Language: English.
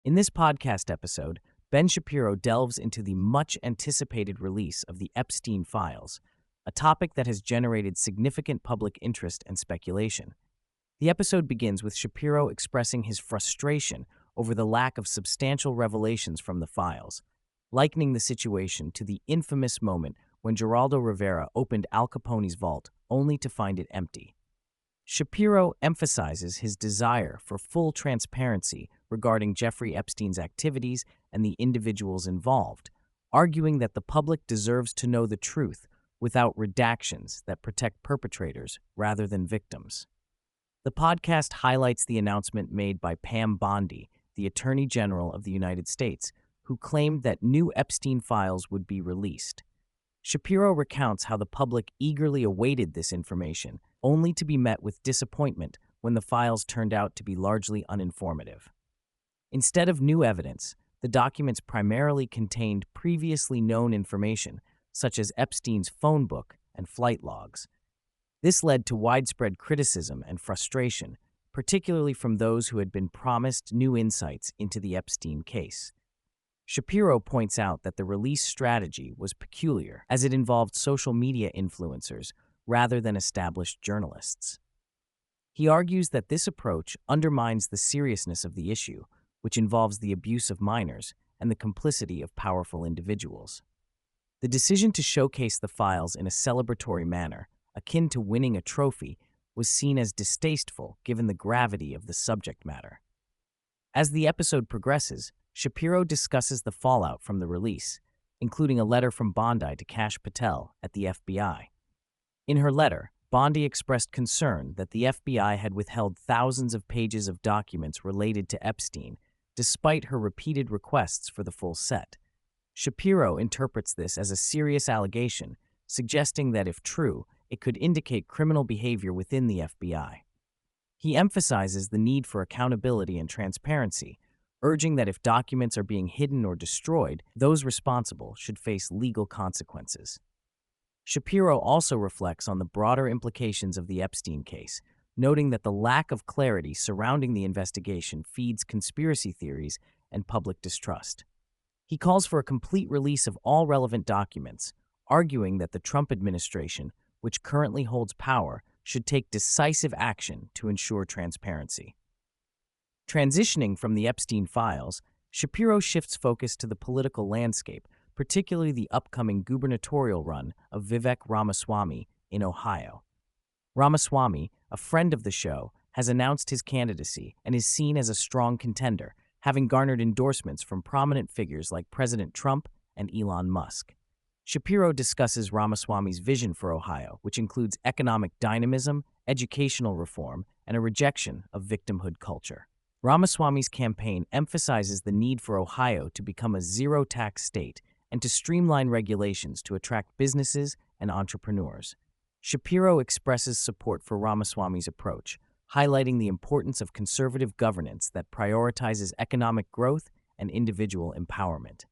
In this podcast episode, Ben Shapiro delves into the much-anticipated release of the Epstein Files, a topic that has generated significant public interest and speculation. The episode begins with Shapiro expressing his frustration over the lack of substantial revelations from the files, likening the situation to the infamous moment when Geraldo Rivera opened Al Capone's vault only to find it empty. Shapiro emphasizes his desire for full transparency regarding Jeffrey Epstein's activities and the individuals involved, arguing that the public deserves to know the truth without redactions that protect perpetrators rather than victims. The podcast highlights the announcement made by Pam Bondi, the Attorney General of the United States, who claimed that new Epstein files would be released. Shapiro recounts how the public eagerly awaited this information, only to be met with disappointment when the files turned out to be largely uninformative. Instead of new evidence, the documents primarily contained previously known information, such as Epstein's phone book and flight logs. This led to widespread criticism and frustration, particularly from those who had been promised new insights into the Epstein case. Shapiro points out that the release strategy was peculiar, as it involved social media influencers rather than established journalists. He argues that this approach undermines the seriousness of the issue, which involves the abuse of minors and the complicity of powerful individuals. The decision to showcase the files in a celebratory manner, akin to winning a trophy, was seen as distasteful given the gravity of the subject matter. As the episode progresses, Shapiro discusses the fallout from the release, including a letter from Bondi to Kash Patel at the FBI. In her letter, Bondi expressed concern that the FBI had withheld thousands of pages of documents related to Epstein, despite her repeated requests for the full set. Shapiro interprets this as a serious allegation, suggesting that if true, it could indicate criminal behavior within the FBI. He emphasizes the need for accountability and transparency, urging that if documents are being hidden or destroyed, those responsible should face legal consequences. Shapiro also reflects on the broader implications of the Epstein case, noting that the lack of clarity surrounding the investigation feeds conspiracy theories and public distrust. He calls for a complete release of all relevant documents, arguing that the Trump administration, which currently holds power, should take decisive action to ensure transparency. Transitioning from the Epstein files, Shapiro shifts focus to the political landscape, particularly the upcoming gubernatorial run of Vivek Ramaswamy in Ohio. Ramaswamy, a friend of the show, has announced his candidacy and is seen as a strong contender, having garnered endorsements from prominent figures like President Trump and Elon Musk. Shapiro discusses Ramaswamy's vision for Ohio, which includes economic dynamism, educational reform, and a rejection of victimhood culture. Ramaswamy's campaign emphasizes the need for Ohio to become a zero-tax state and to streamline regulations to attract businesses and entrepreneurs. Shapiro expresses support for Ramaswamy's approach, highlighting the importance of conservative governance that prioritizes economic growth and individual empowerment.